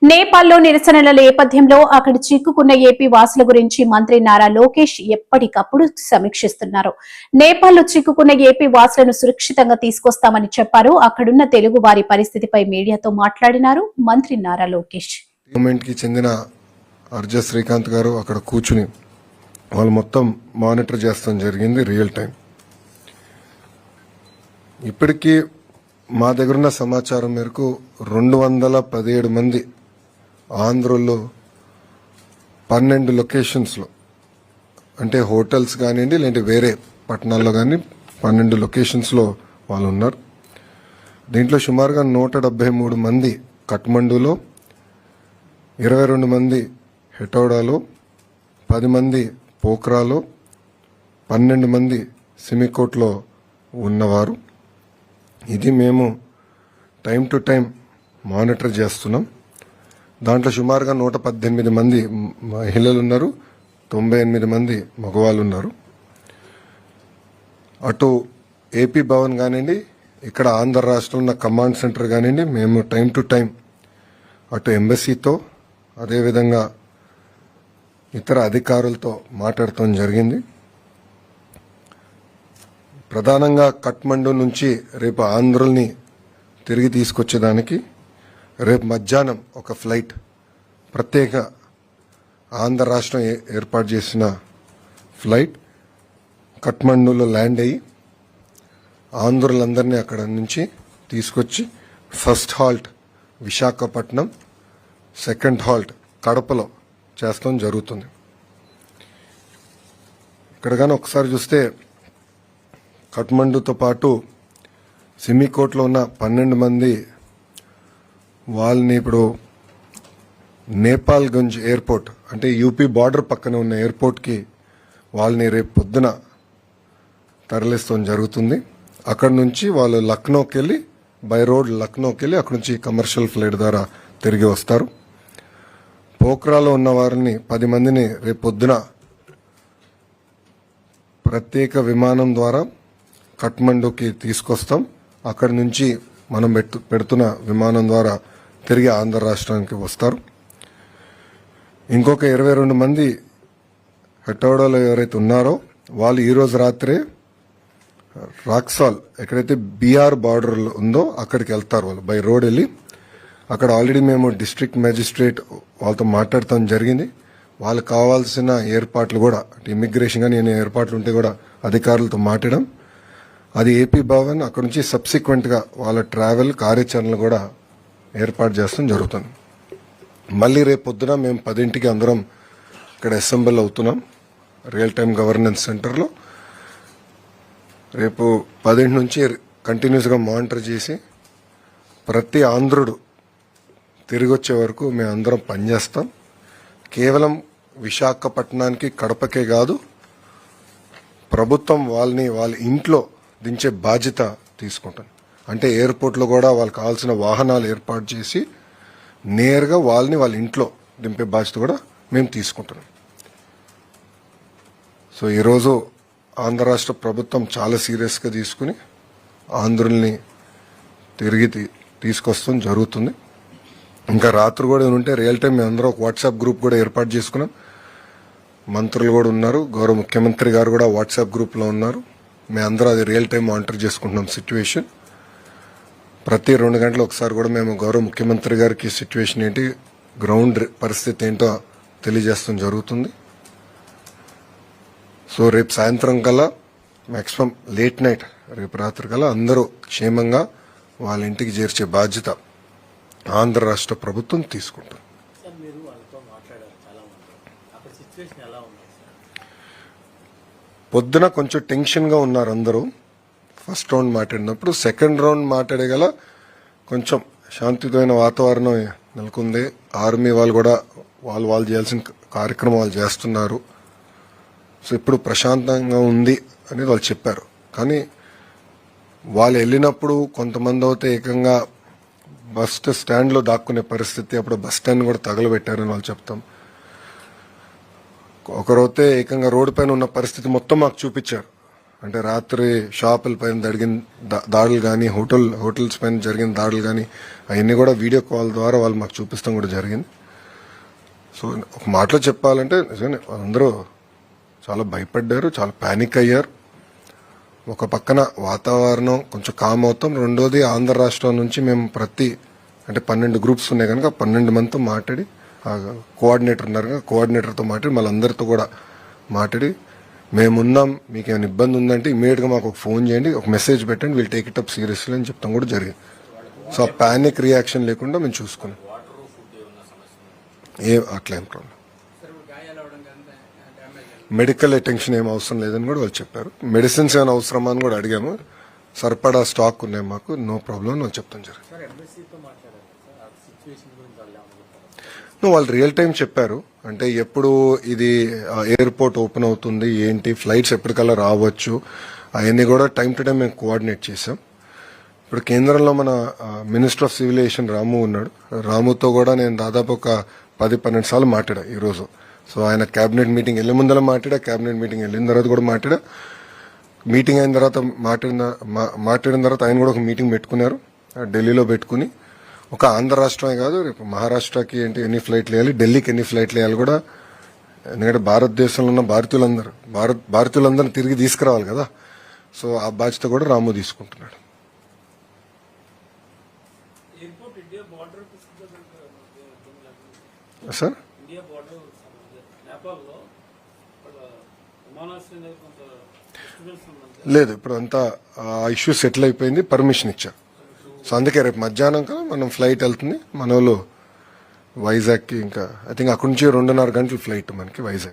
నేపాల్లో నిరసనల నేపథ్యంలో అక్కడ చిక్కుకున్న ఏపీ వాసుల గురించి మంత్రి నారా లోకేష్ ఎప్పటికప్పుడు సమీక్షిస్తున్నారు. నేపాల్లో చిక్కుకున్న ఏపీ వాసులను సురక్షితంగా తీసుకొస్తామని చెప్పారు. అక్కడున్న తెలుగు వారి పరిస్థితిపై మీడియాతో మాట్లాడినారు మంత్రి నారా లోకేష్. గవర్నమెంట్కి చెందిన అర్జ శ్రీకాంత్ గారు అక్కడ కూర్చుని వాళ్ళు మొత్తం మానిటర్ చేస్తాం జరిగింది రియల్ టైం. ఇప్పటికీ మా దగ్గరున్న సమాచారం మేరకు 217 మంది ఆంధ్రలో 12 లొకేషన్స్లో అంటే హోటల్స్ కానివ్వండి లేదంటే వేరే పట్టణాల్లో కానీ 12 లొకేషన్స్లో వాళ్ళు ఉన్నారు. దీంట్లో సుమారుగా 173 మంది కఠ్మండూలో, 22 మంది హెటౌడాలో, 10 మంది పోఖ్రాలో, 12 మంది సిమికోట్లో ఉన్నవారు. ఇది మేము టైం టు టైం మానిటర్ చేస్తున్నాం. దాంట్లో సుమారుగా 118 మంది మహిళలు ఉన్నారు, 98 మంది మగవాళ్ళు ఉన్నారు. అటు ఏపీ భవన్ కానివ్వండి, ఇక్కడ ఆంధ్ర రాష్ట్రంలో ఉన్న కమాండ్ సెంటర్ కానివ్వండి, మేము టైం టు టైం అటు ఎంబసీతో అదేవిధంగా ఇతర అధికారులతో మాట్లాడటం జరిగింది. ప్రధానంగా కఠ్మండు నుంచి రేపు ఆంధ్రుల్ని తిరిగి తీసుకొచ్చేదానికి రేపు మధ్యాహ్నం ఒక ఫ్లైట్ ప్రత్యేక ఆంధ్ర రాష్ట్రం ఏర్పాటు చేసిన ఫ్లైట్ కఠ్మండూలో ల్యాండ్ అయ్యి ఆంధ్రులందరినీ అక్కడ నుంచి తీసుకొచ్చి first halt Visakhapatnam, second halt కడపలో చేస్తాం జరుగుతుంది. ఇక్కడ కానీ ఒకసారి చూస్తే కఠ్మండూతో పాటు సిమికోట్లో ఉన్న 12 మంది వాళ్ళని ఇప్పుడు నేపాల్గంజ్ ఎయిర్పోర్ట్ అంటే యూపీ బార్డర్ పక్కన ఉన్న ఎయిర్పోర్ట్కి వాళ్ళని రేపు పొద్దున తరలిస్తాం జరుగుతుంది. అక్కడ నుంచి వాళ్ళు లక్నోకి వెళ్ళి బై రోడ్ లక్నోకి వెళ్ళి అక్కడ నుంచి కమర్షియల్ ఫ్లైట్ ద్వారా తిరిగి వస్తారు. పోఖ్రాలో ఉన్న వారిని 10 మందిని రేపు పొద్దున ప్రత్యేక విమానం ద్వారా కఠ్మండూకి తీసుకొస్తాం. అక్కడి నుంచి మనం పెడుతున్న విమానం ద్వారా తిరిగి ఆంధ్ర రాష్ట్రానికి వస్తారు. ఇంకొక 22 మంది హెటౌడాలో ఎవరైతే ఉన్నారో వాళ్ళు ఈరోజు రాత్రే రాక్సాల్ ఎక్కడైతే బీఆర్ బార్డర్ ఉందో అక్కడికి వెళ్తారు. వాళ్ళు బై రోడ్ వెళ్ళి అక్కడ ఆల్రెడీ మేము డిస్ట్రిక్ట్ మేజిస్ట్రేట్ వాళ్ళతో మాట్లాడటం జరిగింది. వాళ్ళకి కావాల్సిన ఏర్పాట్లు కూడా ఇమిగ్రేషన్ కానీ ఏర్పాట్లు ఉంటే కూడా అధికారులతో మాట్లాడడం, అది ఏపీ భవన్ అక్కడ నుంచి సబ్సిక్వెంట్గా వాళ్ళ ట్రావెల్ కార్యాచరణలు కూడా ఏర్పాటు చేస్తాం జరుగుతుంది. మళ్ళీ రేపు పొద్దున మేము 10ంటికి అందరం ఇక్కడ అసెంబ్లీ అవుతున్నాం రియల్ టైం గవర్నెన్స్ సెంటర్లో. రేపు 10 నుంచి కంటిన్యూస్గా మానిటర్ చేసి ప్రతి ఆంధ్రుడు తిరిగి వచ్చే వరకు మేము అందరం పనిచేస్తాం. కేవలం విశాఖపట్నానికి కడపకే కాదు, ప్రభుత్వం వాళ్ళ ఇంట్లో దించే బాధ్యత తీసుకుంటాం. అంటే ఎయిర్పోర్ట్లో కూడా వాళ్ళకి కావాల్సిన వాహనాలు ఏర్పాటు చేసి నేరుగా వాళ్ళని వాళ్ళ ఇంట్లో దింపే బాధ్యత కూడా మేము తీసుకుంటున్నాం. సో ఈరోజు ఆంధ్ర రాష్ట్ర ప్రభుత్వం చాలా సీరియస్గా తీసుకుని ఆంధ్రుల్ని తిరిగి తీసుకొస్తాం జరుగుతుంది. ఇంకా రాత్రి కూడా ఉంటే రియల్ టైం మేము అందరూ ఒక వాట్సాప్ గ్రూప్ కూడా ఏర్పాటు చేసుకున్నాం. మంత్రులు కూడా ఉన్నారు, గౌరవ ముఖ్యమంత్రి గారు కూడా వాట్సాప్ గ్రూప్లో ఉన్నారు. మేము అందరూ అది రియల్ టైం మానిటర్ చేసుకుంటున్నాం సిచ్యువేషన్. ప్రతి 2 గంటలు ఒకసారి కూడా మేము గౌరవ ముఖ్యమంత్రి గారికి సిచ్యువేషన్ ఏంటి, గ్రౌండ్ పరిస్థితి ఏంటో తెలియజేస్తాం జరుగుతుంది. సో రేపు సాయంత్రం కల్లా మ్యాక్సిమం లేట్ నైట్ రేపు రాత్రి కల్లా అందరూ క్షేమంగా వాళ్ళ ఇంటికి చేర్చే బాధ్యత ఆంధ్ర రాష్ట్ర ప్రభుత్వం తీసుకుంటుంది. పొద్దున కొంచెం టెన్షన్గా ఉన్నారు అందరూ ఫస్ట్ రౌండ్ మాట్లాడినప్పుడు. సెకండ్ రౌండ్ మాట్లాడగల కొంచెం శాంతియుతమైన వాతావరణం నెలకొంది. ఆర్మీ వాళ్ళు కూడా వాళ్ళు చేయాల్సిన కార్యక్రమాలు చేస్తున్నారు. సో ఇప్పుడు ప్రశాంతంగా ఉంది అనేది వాళ్ళు చెప్పారు. కానీ వాళ్ళు వెళ్ళినప్పుడు కొంతమంది అయితే ఏకంగా బస్ స్టాండ్లో దాక్కునే పరిస్థితి, అప్పుడు బస్ స్టాండ్ కూడా తగలబెట్టారని వాళ్ళు చెప్తాం. ఒకరైతే ఏకంగా రోడ్డు పైన ఉన్న పరిస్థితి మొత్తం మాకు చూపించారు. అంటే రాత్రి షాపుల పైన జరిగిన దాడులు కానీ హోటల్స్ పైన జరిగిన దాడులు కానీ అవన్నీ కూడా వీడియో కాల్ ద్వారా వాళ్ళు మాకు చూపిస్తాం కూడా జరిగింది. సో ఒక మాటలో చెప్పాలంటే నిజంగా అందరూ చాలా భయపడ్డారు, చాలా ప్యానిక్ అయ్యారు. ఒక పక్కన వాతావరణం కొంచెం కామ్ అవుతాం, రెండోది ఆంధ్ర రాష్ట్రం నుంచి మేము అంటే 12 గ్రూప్స్ ఉన్నాయి కనుక 12 మందితో మాట్లాడి, కోఆర్డినేటర్ ఉన్నారు కదా, కోఆర్డినేటర్తో మాట్లాడి మళ్ళీ అందరితో కూడా మాట్లాడి మేమున్నాం, మీకు ఏమైనా ఇబ్బంది ఉందంటే ఇమీడియట్గా మాకు ఒక ఫోన్ చేయండి, ఒక మెసేజ్ పెట్టండి, we'll take it up seriously అని చెప్తాం కూడా జరిగింది. సో ఆ ప్యానిక్ రియాక్షన్ లేకుండా మేము చూసుకున్నాం. అట్లా ఏం ప్రాబ్లం, మెడికల్ అటెన్షన్ ఏం అవసరం లేదని కూడా వాళ్ళు చెప్పారు. మెడిసిన్స్ ఏమైనా అవసరమా అని కూడా అడిగాము. సరిపడా స్టాక్ ఉన్నాయి మాకు, నో ప్రాబ్లం అని చెప్తాం జరిగింది. వాళ్ళు రియల్ టైం చెప్పారు, అంటే ఎప్పుడు ఇది ఎయిర్పోర్ట్ ఓపెన్ అవుతుంది, ఏంటి ఫ్లైట్స్ ఎప్పటికల్లా రావచ్చు, అవన్నీ కూడా టైం టు టైం మేము కోఆర్డినేట్ చేసాం. ఇప్పుడు కేంద్రంలో మన మినిస్టర్ ఆఫ్ సివిల్ ఏవియేషన్ రాము ఉన్నాడు. రాముతో కూడా నేను దాదాపు ఒక 10-12 సార్లు మాట్లాడా ఈరోజు. సో ఆయన క్యాబినెట్ మీటింగ్ వెళ్ళే ముందర మాట్లాడా, క్యాబినెట్ మీటింగ్ వెళ్ళిన తర్వాత కూడా మాట్లాడా. మీటింగ్ అయిన తర్వాత మాట్లాడిన తర్వాత ఆయన కూడా ఒక మీటింగ్ పెట్టుకున్నారు ఢిల్లీలో. పెట్టుకుని ఒక ఆంధ్ర రాష్ట్రమే కాదు, రేపు మహారాష్ట్రకి ఏంటి ఎన్ని ఫ్లైట్లు వేయాలి, ఢిల్లీకి ఎన్ని ఫ్లైట్లు వేయాలి కూడా, ఎందుకంటే భారతదేశంలో ఉన్న భారతీయులందరూ తిరిగి తీసుకురావాలి కదా. సో ఆ బాధ్యత కూడా రాము తీసుకుంటున్నాడు. సార్ లేదు, ఇప్పుడు అంతా ఇష్యూ సెటిల్ అయిపోయింది, పర్మిషన్ ఇచ్చారు. సో అందుకే రేపు మధ్యాహ్నం కదా మనం ఫ్లైట్ వెళ్తుంది మన వాళ్ళు వైజాగ్కి. ఇంకా ఐ థింక్ అక్కడి నుంచి 2.5 గంటల ఫ్లైట్ మనకి వైజాగ్.